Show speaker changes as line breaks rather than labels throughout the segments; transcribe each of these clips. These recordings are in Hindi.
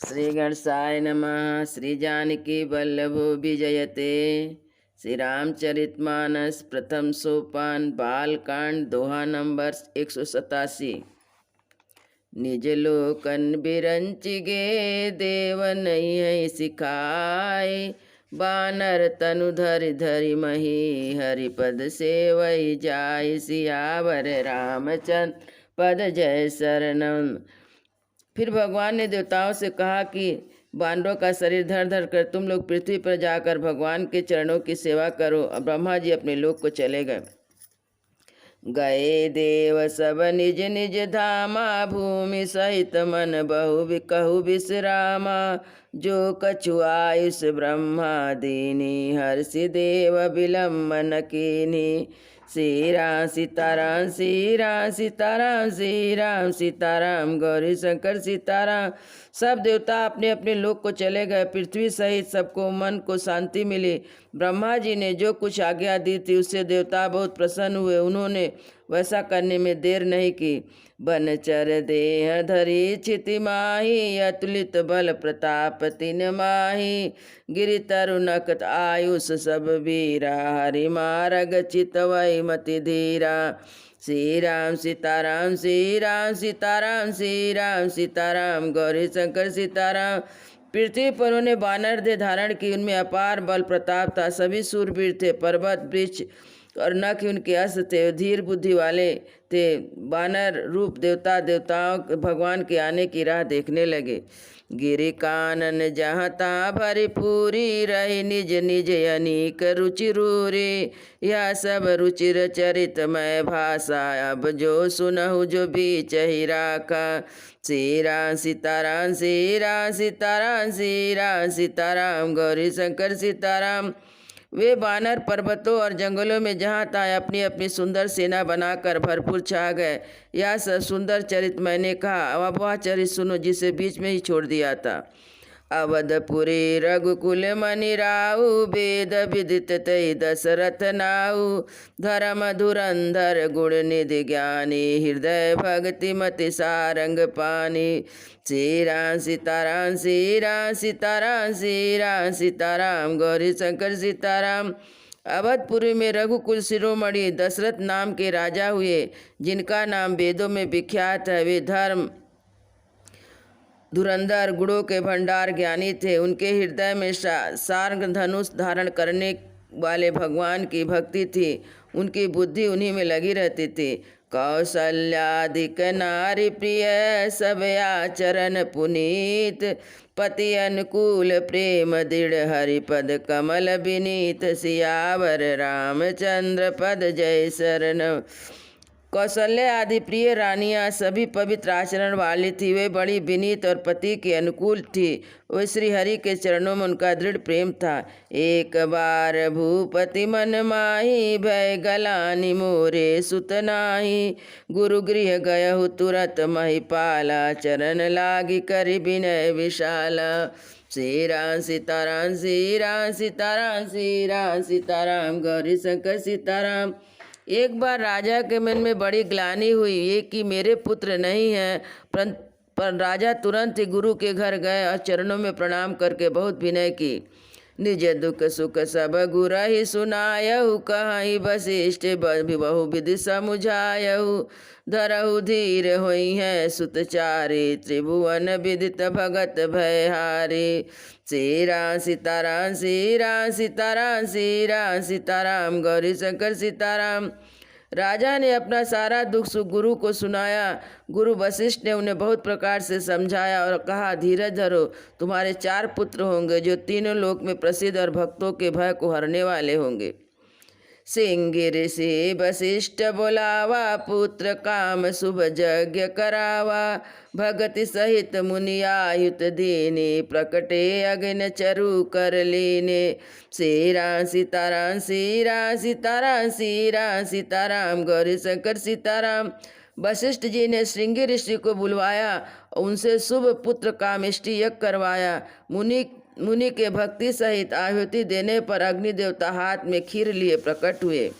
श्री गणेशाय नमः। श्री जानकी वल्लभो विजयते। श्री रामचरितमानस प्रथम सोपान बालकांड दोहा नंबर 187। निज लोकन बिरंचि गे देव नहीं है सिखाए। बानर तनु धरि धरि मही हरिपद सेवई जाय। सियावर रामचंद्र पद जय शरणम। फिर भगवान ने देवताओं से कहा कि बानरों का शरीर धर धर कर तुम लोग पृथ्वी पर जाकर भगवान के चरणों की सेवा करो। और ब्रह्मा जी अपने लोक को चले गए। गए देव सब निज निज धामा भूमि सहित मन बहु कहु विश्रामा। जो कछु आयुष ब्रह्मा दीनी हर्षि देव विलम्बन कीनी। श्री राम सीताराम श्री राम सीताराम श्री राम सीताराम गौरी शंकर सीताराम। सब देवता अपने अपने लोक को चले गए। पृथ्वी सहित सबको मन को शांति मिली। ब्रह्मा जी ने जो कुछ आज्ञा दी थी उससे देवता बहुत प्रसन्न हुए। उन्होंने वैसा करने में देर नहीं की। बनचर देह धरी छिति माही अतुलित बल प्रताप तिन माही। गिरि तरुनक आयुष सब वीरा हरि मारग चितवई मति धीरा। श्री राम सीताराम श्री राम सीताराम श्री राम सीताराम गौरी शंकर सीताराम। पृथ्वी पर उन्हें बानर दे धारण की। उनमें अपार बल प्रताप था। सभी सूरवीर थे। पर्वत वृक्ष और नख उनके अस्त्र थे। धीर बुद्धि वाले थे। बानर रूप देवताओं भगवान के आने की राह देखने लगे। गिरि कानन जहाँ तहाँ भरी पूरी रही निज निज अनीक रुचि रूरी। यह सब रुचिर चरित मय भाषा अब जो सुनहु जो बीच ही राखा। श्री राम सीताराम श्री राम सीताराम श्री राम सीताराम गौरी शंकर सीताराम। वे बानर पर्वतों और जंगलों में जहाँ तहाँ अपनी अपनी सुंदर सेना बनाकर भरपूर छा गए। यह सब सुंदर चरित मैंने कहा। अब वह चरित सुनो जिसे बीच में ही छोड़ दिया था। अवधपुरी रघुकुल मणि राहु वेद विदित तै दशरथ नाहु। धर्म धुरंधर गुण निधि ज्ञानी हृदय भक्ति मति सारंग पानी। श्री राम सीताराम श्री राम सीताराम श्री राम सीताराम गौरी शंकर सीताराम। अवधपुरी में रघुकुल शिरोमणि दशरथ नाम के राजा हुए, जिनका नाम वेदों में विख्यात है। वे धर्म धुरंधर गुणों के भंडार ज्ञानी थे। उनके हृदय में सारंग धनुष धारण करने वाले भगवान की भक्ति थी। उनकी बुद्धि उन्हीं में लगी रहती थी। कौशल्याधिक नारी प्रिय सब आचरण पुनीत। पति अनुकूल प्रेम दृढ़ हरिपद कमल विनीत। सियावर रामचंद्र पद जय शरण। कौशल्य आदि प्रिय रानियां सभी पवित्र आचरण वाली थी। वे बड़ी विनीत और पति के अनुकूल थी। वे श्री हरि के चरणों में उनका दृढ़ प्रेम था। एक बार भूपति मन माही भय गलानी मोरे सुत नाही। गुरु गृह गयहु तुरत महिपाला चरण लागी करि विनय विशाला। श्री राम सीताराम श्री राम सीताराम श्री राम सीताराम गौरी शंकर सीताराम। एक बार राजा के मन में बड़ी ग्लानि हुई ये कि मेरे पुत्र नहीं हैं। पर राजा तुरंत ही गुरु के घर गए और चरणों में प्रणाम करके बहुत विनय की। निज दुख सुख सब गुर ही सुनायहु। कहीं वशिष्ठ बहु विधि समुझायहु। धरहु धीर होई है सुतचारी त्रिभुवन विदित भगत भयहारी। श्री राम सीताराम श्री राम सीताराम श्री राम सीताराम गौरी शंकर सीताराम। राजा ने अपना सारा दुख सुख गुरु को सुनाया। गुरु वशिष्ठ ने उन्हें बहुत प्रकार से समझाया और कहा, धीरज धरो। तुम्हारे 4 पुत्र होंगे जो तीनों लोक में प्रसिद्ध और भक्तों के भय को हरने वाले होंगे। सिंह ऋषि वशिष्ठ बोलावा पुत्र काम शुभ यज्ञ करावा। भगति सहित मुनि आयुत दीनी प्रकटे अग्नि चरु कर लीने। श्री राम सीताराम श्री राम सीताराम श्री राम सीताराम गौरी शंकर सीताराम। वशिष्ठ जी ने श्रृंगी ऋषि को बुलवाया और उनसे शुभ पुत्र कामेष्टि यज्ञ करवाया। मुनि के भक्ति सहित आहुति देने पर अग्नि देवता हाथ में खीर लिए प्रकट हुए।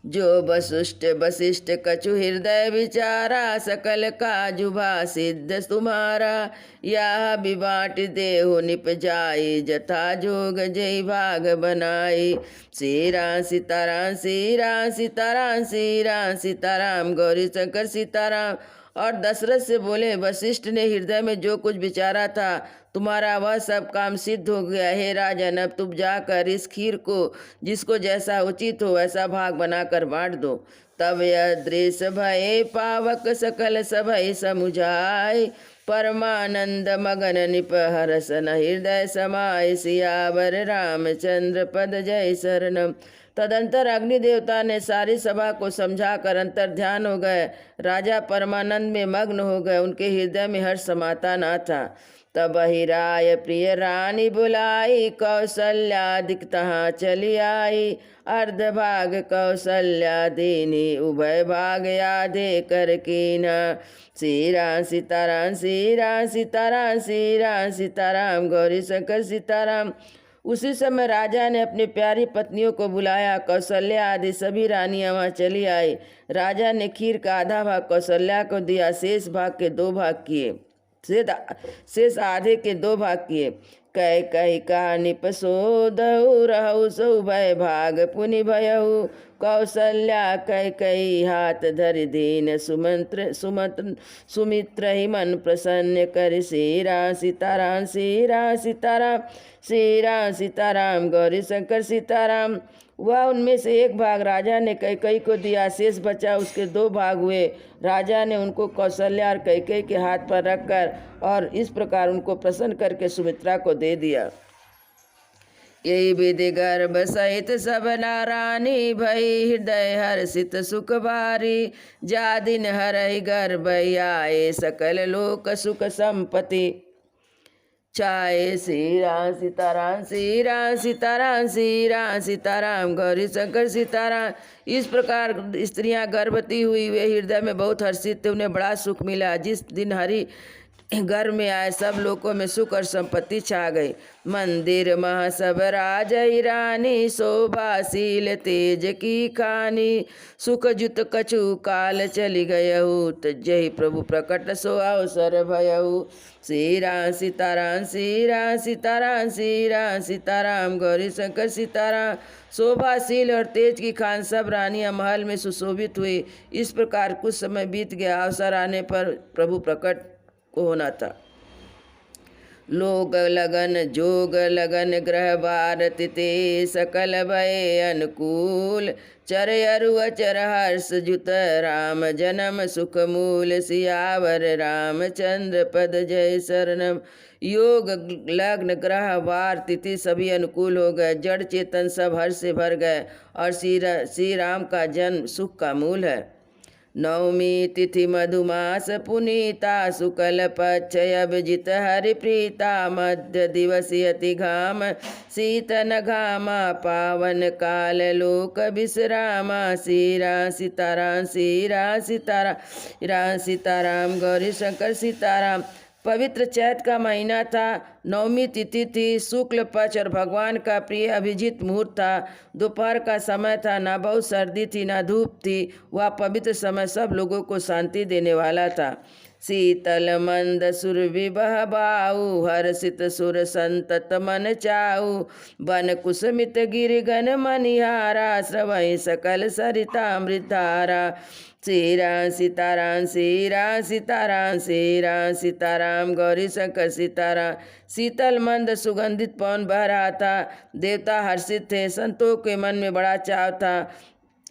जो वसुष्ट वशिष्ठ कछु हृदय विचारा, सकल काजुभा सिद्ध तुम्हारा। यह विबाट देहो निपजाई, जथा जोग जय भाग बनाई। श्री राम सीताराम श्री राम सीताराम श्री राम सीताराम गौरी शंकर सीताराम। और दशरथ से बोले, वशिष्ठ ने हृदय में जो कुछ विचारा था तुम्हारा वह सब काम सिद्ध हो गया। हे राजन, अब तुम जाकर इस खीर को जिसको जैसा उचित हो वैसा भाग बनाकर बांट दो। तब यह दृश्य भय पावक सकल सभय समुझाय, परमानंद मगन निप हरसन हृदय समाय। सियावर रामचंद्र पद जय शरणम। तदंतर अग्नि देवता ने सारी सभा को समझाकर अंतर ध्यान हो गए। राजा परमानंद में मग्न हो गए, उनके हृदय में हर्ष समाता न था। तब ही राय प्रिय रानी बुलाई, कौशल्या दिख तहाँ चली आई। अर्ध भाग कौशल्या दीनी, उभय भाग यादे कर कीना। श्री राम सीताराम श्री राम सीताराम श्री राम सीताराम गौरी शंकर सीताराम। उसी समय राजा ने अपनी प्यारी पत्नियों को बुलाया। कौशल्या आदि सभी रानियां वहां चली आई। राजा ने खीर का आधा भाग कौशल्या को दिया, शेष भाग के 2 भाग किए, शेष आधे के 2 भाग किए। कह कही का निपसोदहु, रहु सौ भय भाग पुनि भयहु। कौशल्या कह कही हाथ धरि दीन, सुमित्र ही मन प्रसन्न कर। श्री राम सीताराम श्री राम सीताराम श्री राम सीताराम गौरी शंकर सीताराम। वह उनमें से 1 भाग राजा ने कैकेयी को दिया, शेष बचा उसके 2 भाग हुए। राजा ने उनको कौशल्या और कैकेयी के हाथ पर रखकर और इस प्रकार उनको प्रसन्न करके सुमित्रा को दे दिया। यही विधि गर्भ सहित सब नारानी, भई हृदय हर्षित सुख भारी। जा दिन हरहि गर्भ आए, सकल लोक सुख संपत्ति चाहे। श्री राम सीताराम श्री राम सीताराम श्री राम सीताराम गौरी शंकर सीताराम। इस प्रकार स्त्रियां गर्भवती हुई, वे हृदय में बहुत हर्षित थे, उन्हें बड़ा सुख मिला। जिस दिन हरि घर में आए सब लोगों में सुख और संपत्ति छा गई। मंदिर मह सब राज रानी, शोभाशील तेज की खानी। सुख जुत कछु काल चली गयहु, तजहि प्रभु प्रकट सो अवसर भयहु। श्री राम सीताराम श्री राम सीताराम श्री राम सीताराम गौरी शंकर सीताराम। शोभाशील और तेज की खान सब रानियां महल में सुशोभित हुई। इस प्रकार कुछ समय बीत गया। अवसर आने पर प्रभु प्रकट को होना था। लोग लगन जोग लगन ग्रह भारति ते, सकल भय अनुकूल। चर अरु अचर हर्ष जुत, राम जन्म सुख मूल। सियावर रामचंद्र पद जय शरणम। योग लग्न ग्रह वार तिथि सभी अनुकूल हो गए। जड़ चेतन सब हर्ष से भर गए और श्री राम का जन्म सुख का मूल है। नवमी तिथि मधुमास पुनीता, शुक्ल पक्ष अभिजित हरिप्रीता। मध्य दिवसी अति घाम, शीतन घामा। पावन काल लोक विश्रामा। श्री राम सीताराम श्री राम सीताराम राम सीताराम गौरी शंकर सीताराम। पवित्र चैत का महीना था। 9वीं तिथि थी, शुक्ल पक्ष और भगवान का प्रिय अभिजीत मुहूर्त था। दोपहर का समय था, ना बहुत सर्दी थी ना धूप थी। वह पवित्र समय सब लोगों को शांति देने वाला था। शीतल मंद सुर विबह बाऊ, हर्षित सुर संतत मन चाऊ। वन कुसुमित गिरिगन मनिहारा, श्रवहि सकल सरितामृत धारा। श्री राम सीताराम श्री राम सीताराम श्री राम सीताराम गौरी शंकर सीताराम। शीतल मंद सुगंधित पवन बह रहा था। देवता हर्षित थे, संतों के मन में बड़ा चाव था।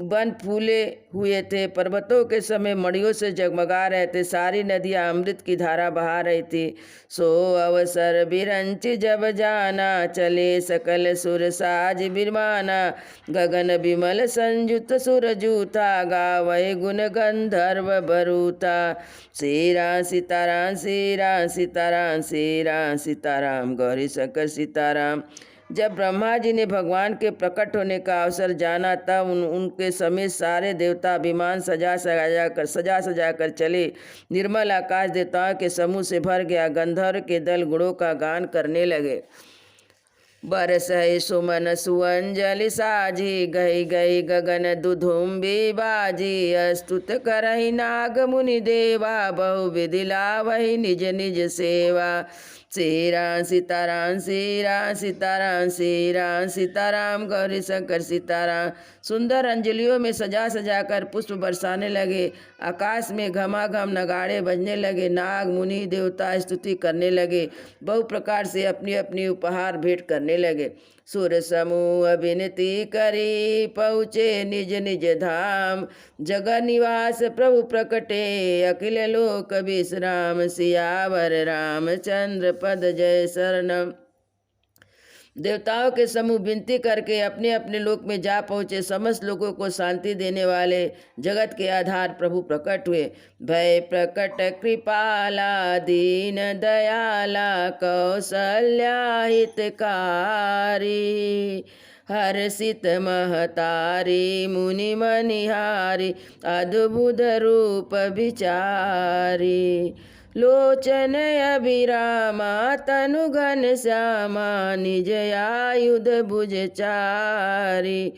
वन फूले हुए थे, पर्वतों के समय मड़ियों से जगमगा रहे थे। सारी नदियां अमृत की धारा बहा रही थी। सो अवसर बिरंच जब जाना, चले सकल सुर साज बिरमाना। गगन बिमल संयुत सुर जूथा, गावै गुण गंधर्व बरूथा। श्री राम सीताराम श्री राम सीताराम श्री राम सीताराम गौरी शंकर सीताराम। जब ब्रह्मा जी ने भगवान के प्रकट होने का अवसर जाना तब उनके समेत सारे देवता विमान सजा सजा कर चले। निर्मल आकाश देवताओं के समूह से भर गया। गंधर्व के दल गुणों का गान करने लगे। बरसै सुमन सुअंजलि साझी, गही गही गगन दुधुम्बी बाजी। अस्तुत करहि नाग मुनि देवा, बहु विधि लावहि निज निज सेवा। श्री राम सीताराम श्री राम सीताराम श्री राम सीताराम गौरी शंकर सीताराम। सुंदर अंजलियों में सजा सजा कर पुष्प बरसाने लगे। आकाश में घमाघम नगाड़े बजने लगे। नाग मुनि देवता स्तुति करने लगे। बहु प्रकार से अपनी अपनी उपहार भेंट करने लगे। सुर समूह विनती करी, पहुँचे निज निज धाम। जगत निवास प्रभु प्रकटे, अखिल लोक विश्राम। सियावर रामचंद्र पद जय शरणम। देवताओं के समूह विनती करके अपने अपने लोक में जा पहुँचे। समस्त लोगों को शांति देने वाले जगत के आधार प्रभु प्रकट हुए। भय प्रकट कृपाला, दीन दयाला, कौशल्या हितकारी। हर्षित महतारी, मुनि मनिहारी, अद्भुत रूप विचारी। लोचन अभिरामा, तनु घन श्यामा, निज आयुध भुज चारी।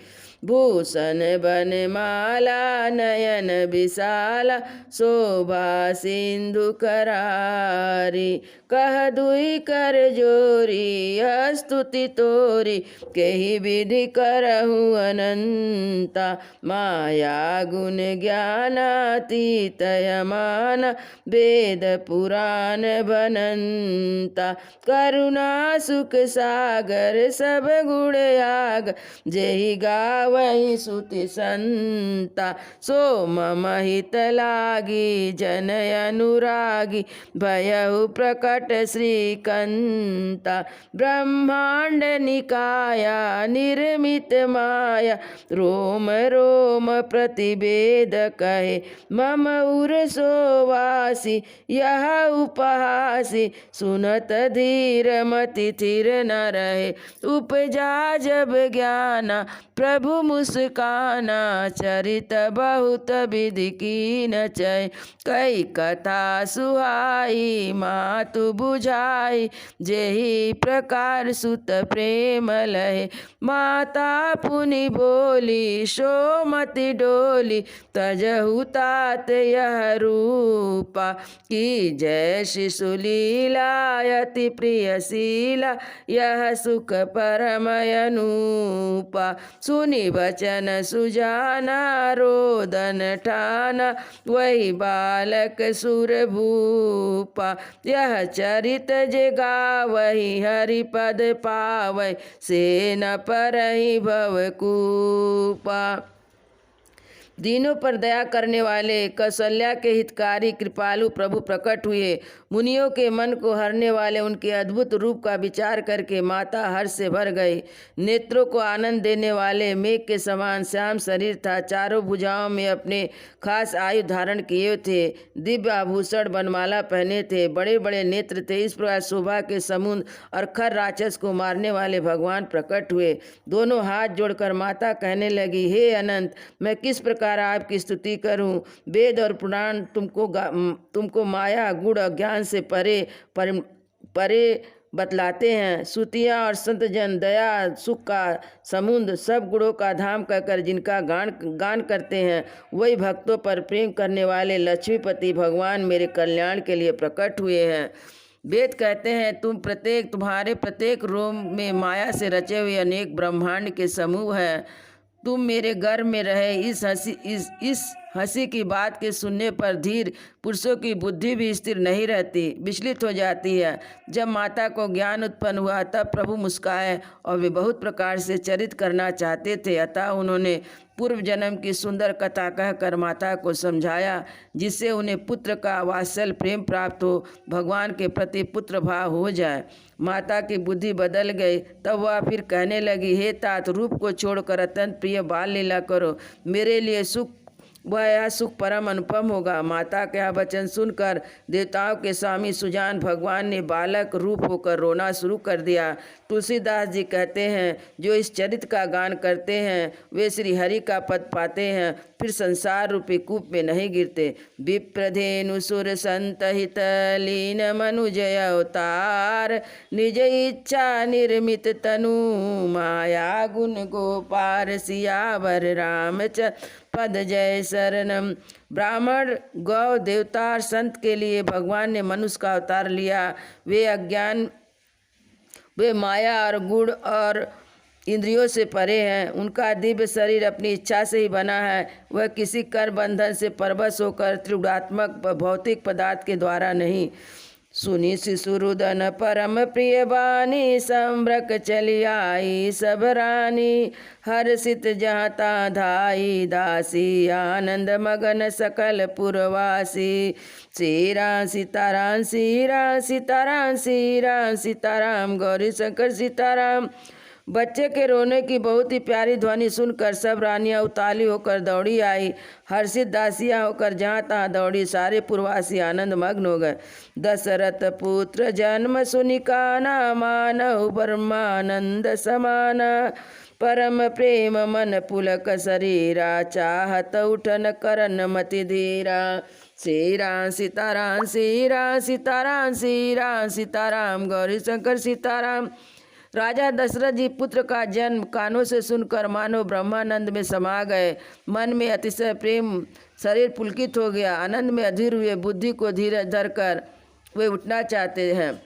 भूषण बनमाला, नयन विशाला, शोभा सिंधु करारी। कह दुई कर जोरी, स्तुति तोरी, केहि विधि करहु अनंता। माया गुण ज्ञानातीत यमाना, वेद पुराण बनंता। करुणा सुख सागर, सब गुण आग, जेहि गावहि सुति संता। सो मम हित लागी, जन अनुरागी, भयहु प्रकट श्रीकंता। ब्रह्मांड निकाया, निर्मित माया, रोम रोम प्रतिवेद कहे। मम उर सोवासी, यह उपहासी, सुनत धीर मति थिर न रहे। उपजा जब ज्ञाना, प्रभु मुस्काना, चरित बहुत विधि कीन चय। कई कथा सुहाई, मातु बुझाई, जेहि प्रकार सुत प्रेम लहे। माता पुनि बोली, सो मति डोली, तजहु तात यह रूपा। की जय शिशुलीला, अति प्रियशीला, यह सुख परम अनूपा। सुनि वचन सुजाना, रोदन ठाना, वही बालक सुर भूपा। यह चरित जे गावहि, हरि पद पावै, से न परहि भवकूपा। दीनों पर दया करने वाले कौशल्या के हितकारी कृपालु प्रभु प्रकट हुए। मुनियों के मन को हरने वाले उनके अद्भुत रूप का विचार करके माता हर्ष से भर गई। नेत्रों को आनंद देने वाले मेघ के समान श्याम शरीर था। चारों भुजाओं में अपने खास आयु धारण किए थे। दिव्य आभूषण बनमाला पहने थे। बड़े बड़े नेत्र थे। इस प्रकार शोभा के समुद्र और खर राक्षस को मारने वाले भगवान प्रकट हुए। दोनों हाथ जोड़कर माता कहने लगी, हे अनंत, मैं किस प्रकार आपकी स्तुति करूं। वेद और पुराण तुमको माया गुण ज्ञान से परे बतलाते हैं। सुतियाँ और संत जन दया सुख का समुद्र, सब गुणों का धाम कहकर जिनका गान करते हैं, वही भक्तों पर प्रेम करने वाले लक्ष्मीपति भगवान मेरे कल्याण के लिए प्रकट हुए हैं। वेद कहते हैं, तुम्हारे प्रत्येक रोम में माया से रचे हुए अनेक ब्रह्मांड के समूह हैं। तुम मेरे गर्भ में रहे। इस हंसी की बात के सुनने पर धीर पुरुषों की बुद्धि भी स्थिर नहीं रहती, विचलित हो जाती है। जब माता को ज्ञान उत्पन्न हुआ तब प्रभु मुस्काए और वे बहुत प्रकार से चरित करना चाहते थे। अतः उन्होंने पूर्व जन्म की सुंदर कथा कहकर माता को समझाया, जिससे उन्हें पुत्र का वात्सल्य प्रेम प्राप्त हो, भगवान के प्रति पुत्र भाव हो जाए। माता की बुद्धि बदल गई। तब वह फिर कहने लगी, हे तात, रूप को छोड़कर अत्यंत प्रिय बाल लीला करो। मेरे लिए सुख वह यह सुख परम अनुपम होगा। माता का यह वचन सुनकर देवताओं के स्वामी सुजान भगवान ने बालक रूप होकर रोना शुरू कर दिया। तुलसीदास जी कहते हैं, जो इस चरित्र का गान करते हैं वे श्री हरि का पद पाते हैं, फिर संसार रूपी कूप में नहीं गिरते। विप्रधेनु सुर संत हित लीन मनुजय अवतार, निज इच्छा निर्मित तनु माया गुण गोपार, सियावर रामचंद्र पद जय शरणम। ब्राह्मण, गौ, देवता और संत के लिए भगवान ने मनुष्य का अवतार लिया। वे माया और गुण और इंद्रियों से परे हैं। उनका दिव्य शरीर अपनी इच्छा से ही बना है। वह किसी कर बंधन से परवश होकर त्रिगुणात्मक भौतिक पदार्थ के द्वारा नहीं। सुनी शिशुरुदन परम प्रिय बानी, संभ्रक चली आई सब रानी, हर्षित जहाँ ता धाई दासी, आनंद मगन सकल पुरवासी। श्री राम सीताराम, श्री राम सीताराम, श्री राम सीताराम, गौरी शंकर सीताराम। बच्चे के रोने की बहुत ही प्यारी ध्वनि सुनकर सब रानियां उताली होकर दौड़ी आई। हर्षित दासियां होकर जहाँ तहाँ दौड़ी। सारे पुरवासी आनंद मग्न हो गए। दशरथ पुत्र जन्म सुनिकाना, मानव ब्रह्मानंद समाना, परम प्रेम मन पुलक शरीरा, चाहत उठन करन मति धीरा। श्री राम सीताराम, श्री राम सीताराम, श्री राम सीताराम, गौरी शंकर सीताराम। राजा दशरथ जी पुत्र का जन्म कानों से सुनकर मानो ब्रह्मानंद में समा गए। मन में अतिशय प्रेम, शरीर पुलकित हो गया। आनंद में अधीर हुए। बुद्धि को धीरज धरकर वे उठना चाहते हैं।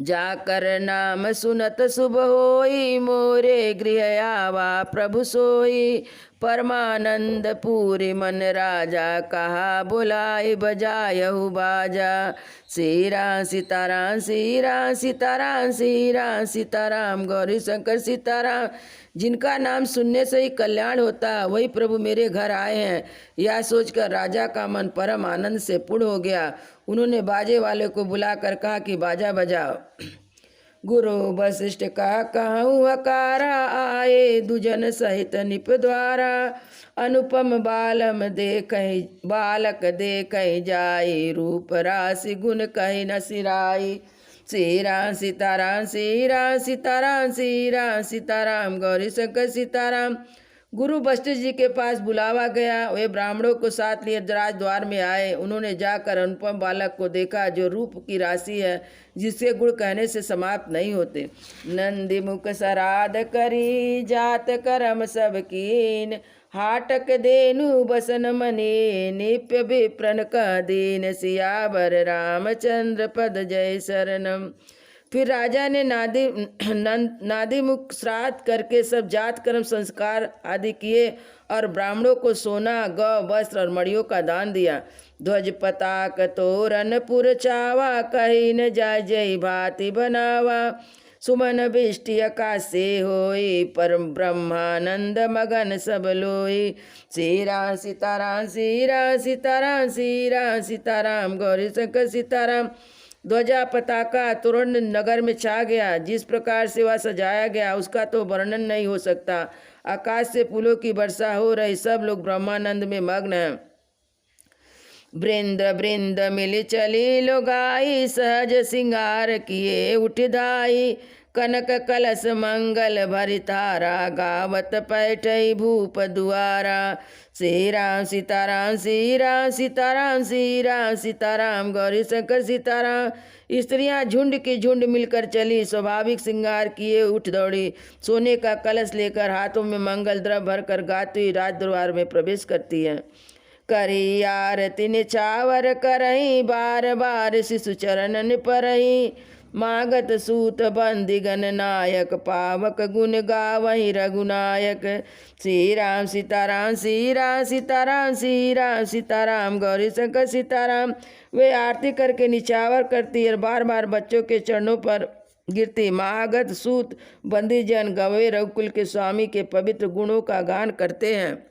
जाकर नाम सुनत शुभ होई, मोरे गृह आवा प्रभु सोई, परमानंद पूरी मन राजा, कहा बुलाई बजायहु बाजा। श्री राम सीताराम, श्री राम सीताराम, श्री राम सीताराम, गौरी शंकर सीताराम। जिनका नाम सुनने से ही कल्याण होता, वही प्रभु मेरे घर आए हैं। यह सोचकर राजा का मन परम आनंद से पूर्ण हो गया। उन्होंने बाजे वाले को बुलाकर कहा कि बाजा बजाओ। गुरु वशिष्ठ का कहूँ हकारा, आए दुजन सहित निप द्वारा, अनुपम बालक देखहि जाई, रूप राशि गुण कहि न सिराई। श्री राम सीताराम, श्री राम सीताराम, श्री राम सीताराम, गौरी शंकर सीताराम। गुरु वशिष्ठ जी के पास बुलावा गया। वे ब्राह्मणों को साथ लिए राजद्वार में आए। उन्होंने जाकर अनुपम बालक को देखा, जो रूप की राशि है, जिसके गुण कहने से समाप्त नहीं होते। नंदी मुख सराध करी, जात करम सब कीन, हाटक देनु बसन मने, निप्य विप्रन कह दीन, सियावर रामचंद्र पद जय शरणम। फिर राजा ने नादी मुख श्राद्ध करके सब जात कर्म संस्कार आदि किए और ब्राह्मणों को सोना, गौ, वस्त्र और मड़ियों का दान दिया। ध्वज पताक तोरण पुर चावा, कही न जाय जय भांति बनावा, सुमन बिष्टि आकाश से होई, परम ब्रह्मानंद मगन सब लोई। श्री राम सीताराम, श्री राम सीताराम, श्री राम सीताराम, गौरी शंकर सीताराम। ध्वजा पताका तोरण नगर में छा गया। जिस प्रकार से वह सजाया गया उसका तो वर्णन नहीं हो सकता। आकाश से फूलों की वर्षा हो रही। सब लोग ब्रह्मानंद में मग्न हैं। वृंद वृंद मिली चली लोगाई, सहज सिंगार किए उठ धाई, कनक कलश मंगल भरितारा, गावत पैठई भूप दुआरा। श्री राम सीताराम, श्री राम सीताराम, श्री राम सीताराम, गौरी शंकर सीताराम। स्त्रियां झुंड की झुंड मिलकर चली, स्वाभाविक श्रृंगार किए उठ दौड़ी। सोने का कलश लेकर हाथों में मंगल द्रव्य भरकर गाती हुई राजदरबार में प्रवेश करती है। करी आरती निछावर करही, बार बार शिशु चरणन परही, मागत सूत बंदिगन नायक, पावक गुण गावहि रघुनायक। श्री राम सीताराम, श्री राम सीताराम, श्री राम सीताराम, गौरी शंकर सीताराम। वे आरती करके निछावर करती और बार बार बच्चों के चरणों पर गिरती। महागत सूत बंदीजन गवे रघुकुल के स्वामी के पवित्र गुणों का गान करते हैं।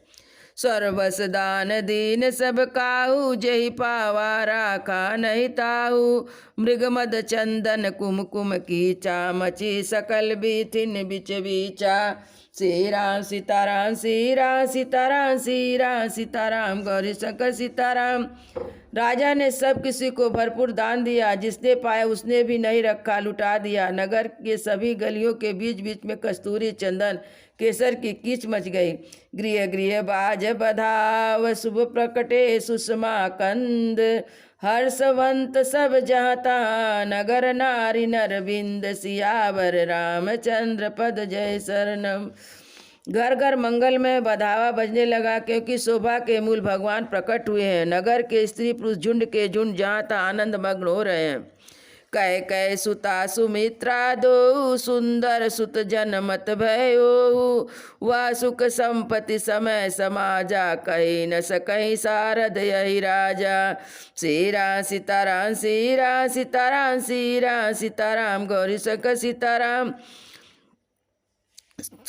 सर्वस दान दीन सब काहू, जही पावा राखा नहीं ताहू, मृग मद चंदन कुमकुम कीचा, मची सकल बीथिन बिच बीचा। श्री राम सीताराम श्री राम सीताराम श्री राम सीताराम गौरी शंकर सीताराम। राजा ने सब किसी को भरपूर दान दिया, जिसने पाया उसने भी नहीं रखा, लुटा दिया। नगर के सभी गलियों के बीच बीच में कस्तूरी चंदन केसर की कीच मच गई। गृह गृह बाज बधाव शुभ प्रकटे सुषमा कंद, हर्षवंत सब जहाँ तहाँ नगर नारी नरविंद, सियावर रामचंद्र पद जय शरणम। घर घर मंगल में बधावा बजने लगा, क्योंकि शोभा के मूल भगवान प्रकट हुए हैं। नगर के स्त्री पुरुष झुंड के झुंड जहाँ तहाँ आनंद मग्न हो रहे हैं। कै कै सुता सुमित्रा दो, सुंदर सुत जनमत भयो, वह सुख संपत्ति समय समाजा, कही न सकही सारद यही राजा। श्री राम सीताराम श्री राम सीताराम श्री राम सीताराम गौरी शंकर सीताराम।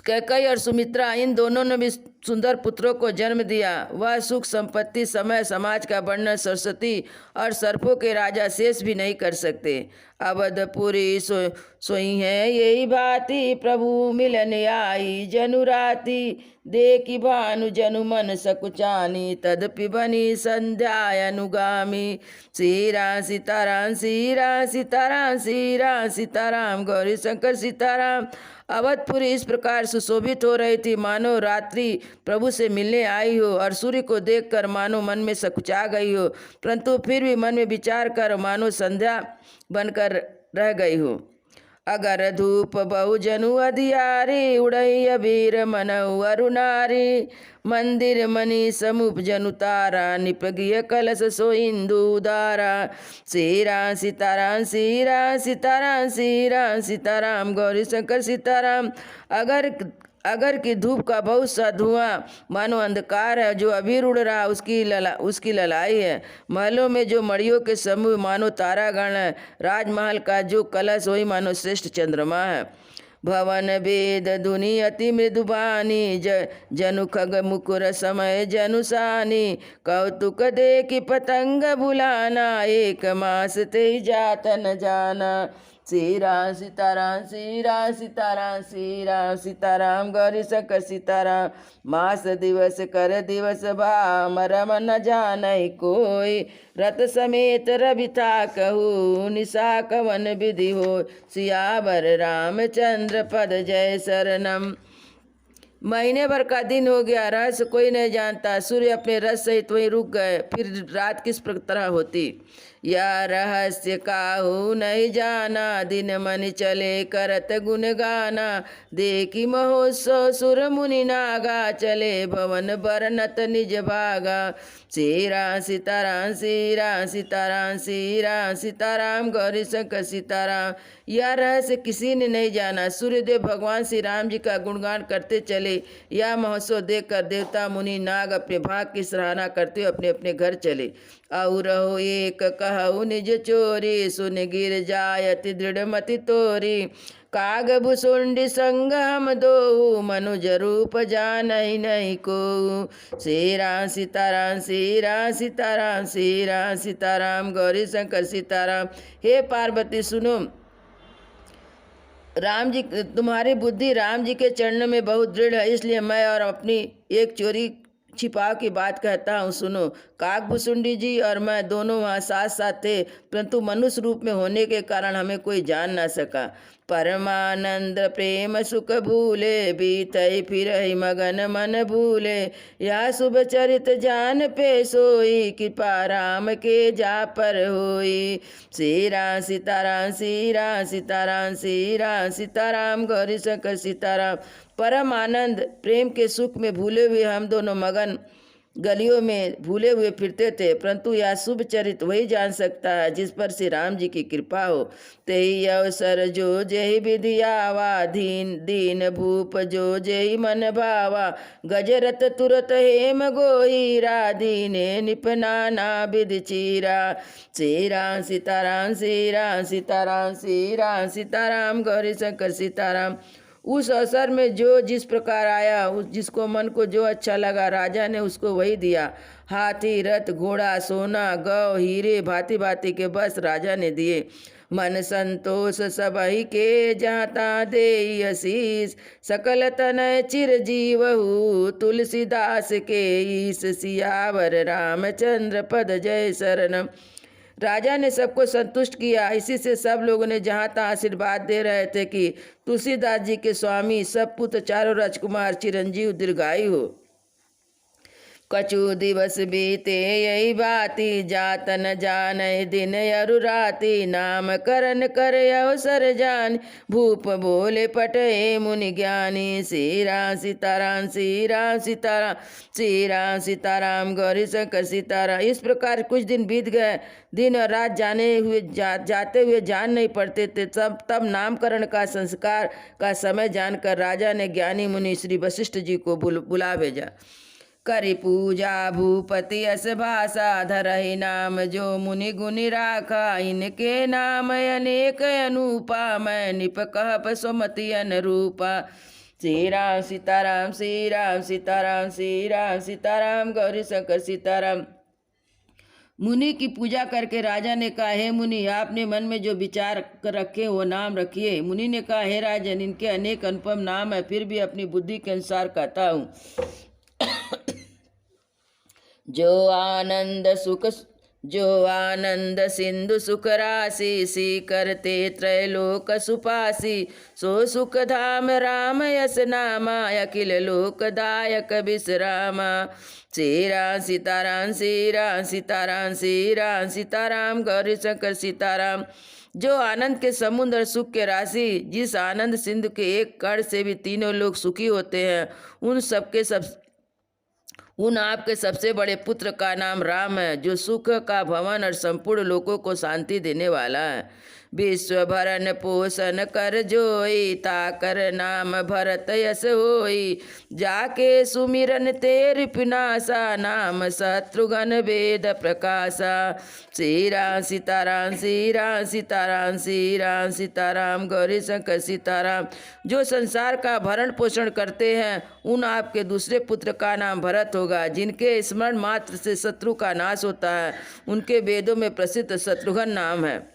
कैकई और सुमित्रा इन दोनों ने भी सुंदर पुत्रों को जन्म दिया। वह सुख संपत्ति समय समाज का वर्णन सरस्वती और सर्पों के राजा शेष भी नहीं कर सकते। अवधपुरी सोई है यही भांति, प्रभु मिलन आई जनु राति, देखी भानु जनु मन सकुचानी, तदपि बनी संध्या अनुगामी। श्री राम सीताराम श्री राम सीताराम श्री राम सीताराम गौरी शंकर सीताराम। अवधपुरी इस प्रकार सुशोभित हो रही थी मानो रात्रि प्रभु से मिलने आई हो, और सूर्य को देखकर मानो मन में सकुचा गई हो, परंतु फिर भी मन में विचार कर मानो संध्या बनकर रह गई हो। अगर धूप बहु जनु अधियारी, उड़ई अबीर मनऊ अरुणारी, मंदिर मणि समुप जनु तारा, निपगिय कलश सो इंदु दारा। श्री राम सीताराम श्री राम सीताराम श्री राम सीताराम गौरी शंकर सीताराम। अगर की धूप का बहुत सा धुआं मानो अंधकार है, जो अबीर उड़ रहा उसकी ललाई है। महलों में जो मड़ियों के समूह मानो तारागण है। राजमहल का जो कलश वही मानो श्रेष्ठ चंद्रमा है। भवन वेद धुनि अति मृदुबानी, जनु खग मुकुर समय जनुसानी, कौतुक देखी पतंग बुलाना, एक मास ते जात न जाना। श्री राम सीताराम श्री राम सीताराम श्री राम सीताराम गौरी शंकर सीताराम। मास दिवस कर दिवस भा, मरम न जानई कोई, रथ समेत रविता कहू, निशा कवन विधि हो, सियावर रामचंद्र पद जय शरणम। महीने भर का दिन हो गया, रहस्य कोई नहीं जानता। सूर्य अपने रस सहित वहीं रुक गए, फिर रात किस तरह होती या रहस्य काहू नहीं जाना, दिन मन चले करत गुण गाना, देखी महोत्सव सुर मुनि नागा, चले भवन बरनत निज भागा। श्री राम सीताराम श्री राम सीताराम श्री राम सीताराम गौरी शंकर सीताराम। यह रहस्य किसी ने नहीं जाना। सूर्यदेव भगवान श्री राम जी का गुणगान करते चले। यह महोत्सव देखकर देवता मुनि नाग अपने भाग की सराहना करते हुए अपने अपने घर चले। और हो एक कहु निज चोरी, सुन गिर जायति दृढ़ मति तोरी, काग भुसुंडी संग हम दो, मनुज रूप जानई नहीं को। श्री राम सीताराम श्री राम सीताराम श्री राम सीताराम गौरी शंकर सीताराम। हे पार्वती सुनो, राम जी तुम्हारी बुद्धि राम जी के चरणों में बहुत दृढ़ है, इसलिए मैं और अपनी एक चोरी छिपा की बात कहता हूँ, सुनो। काकभुसुंडी जी और मैं दोनों वहाँ साथ साथ थे, परंतु मनुष्य रूप में होने के कारण हमें कोई जान ना सका। परमानंद प्रेम सुख भूले, बीतई फिर मगन मन भूले, यह शुभ चरित जान पे सोई, कृपा राम के जा पर होई। श्री राम सीताराम श्री राम सीताराम श्री राम सीताराम गौरी शंकर सीताराम। परम आनंद प्रेम के सुख में भूले हुए हम दोनों मगन गलियों में भूले हुए फिरते थे, परंतु यह शुभ चरित वही जान सकता है जिस पर श्री राम जी की कृपा हो। तेई अवसर जो जेहि विधि आवा, दीन भूप जो जेहि मन भावा, गजरत तुरत हेम गोहीरा, दीने निपना ना विधि चीरा। श्री राम सीताराम श्री राम सीताराम श्री राम सीताराम गौरी शंकर सीताराम। उस अवसर में जो जिस प्रकार आया, उस जिसको मन को जो अच्छा लगा, राजा ने उसको वही दिया। हाथी, रथ, घोड़ा, सोना, गौ, हीरे, भांति भांति के बस राजा ने दिए। मन संतोष सबहि के जाता देई असीस, सकल तनय चिर जीवहु तुलसीदास के ईस, सियावर रामचंद्र पद जय शरणम। राजा ने सबको संतुष्ट किया। इसी से सब लोगों ने जहाँ तहाँ आशीर्वाद दे रहे थे कि तुलसीदास जी के स्वामी सब पुत्र चारों राजकुमार चिरंजीव दीर्घायु हो। कछु दिवस बीते यही बाती, जात न जाने दिन अरु राति, नाम करण कर अवसर जान, भूप बोले पटे मुनि ज्ञानी, श्री राम सीताराम श्री राम सीताराम श्री राम सीताराम गौरी शंकर सीताराम। इस प्रकार कुछ दिन बीत गए। दिन और रात जाते हुए जान नहीं पड़ते थे। तब नामकरण का संस्कार का समय जानकर राजा ने ज्ञानी मुनि श्री वशिष्ठ जी को बुला भेजा। करि पूजा भूपति अस भाषा, धरहि नाम जो मुनि गुनि राखा, इनके नाम अनेक अनुपा, मैं निप कहप सुमति अनुरूपा। श्री राम सीताराम श्री राम सीताराम श्री राम सीताराम गौरी शंकर सीताराम। मुनि की पूजा करके राजा ने कहा, हे मुनि, आपने मन में जो विचार कर रखे वो नाम रखिए। मुनि ने कहा, हे राजन, इनके अनेक अनुपम नाम है, फिर भी अपनी बुद्धि के अनुसार कहता हूँ। जो आनंद सिंधु सुख राशि, सी करते त्रैलोक सुपासी, सो सुख धाम राम यस नामा, अखिल लोकदायक विश्रामा। श्री राम सीताराम श्री राम सीताराम श्री राम सीताराम गौरी शंकर सीताराम। जो आनंद के समुद्र सुख के राशि, जिस आनंद सिंधु के एक कण से भी तीनों लोग सुखी होते हैं, उन आपके सबसे बड़े पुत्र का नाम राम है, जो सुख का भवन और संपूर्ण लोगों को शांति देने वाला है। विश्व भरण पोषण कर जोई, ताकर नाम भरत यस होई, जाके सुमिरन तेर पिनासा, नाम शत्रुघ्न वेद प्रकाशा। श्री राम सीताराम श्री राम सीताराम श्री राम सीताराम गौरी शंकर सीताराम। जो संसार का भरण पोषण करते हैं, उन आपके दूसरे पुत्र का नाम भरत होगा, जिनके स्मरण मात्र से शत्रु का नाश होता है। उनके वेदों में प्रसिद्ध शत्रुघ्न नाम है।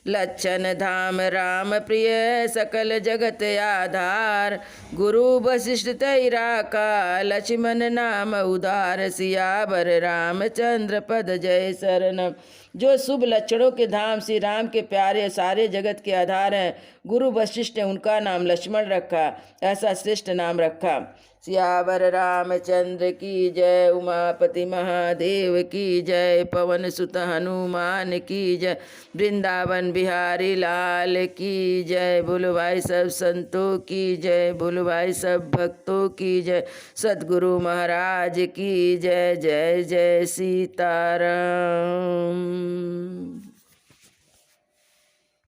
लक्षण धाम राम प्रिय, सकल जगत आधार, गुरु वशिष्ठ तैरा का, लक्ष्मण नाम उदार, सियावर रामचंद्र पद जय शरणम। जो शुभ लक्षणों के धाम श्री राम के प्यारे सारे जगत के आधार हैं, गुरु वशिष्ठ ने उनका नाम लक्ष्मण रखा। ऐसा श्रेष्ठ नाम रखा। सियावर रामचंद्र की जय, उमापति महादेव की जय, पवन सुत हनुमान की जय, वृंदावन बिहारी लाल की जय। बोलो भाई सब संतों की जय, बोलो भाई सब भक्तों की जय, सद्गुरु महाराज की जय। जय जय सीताराम।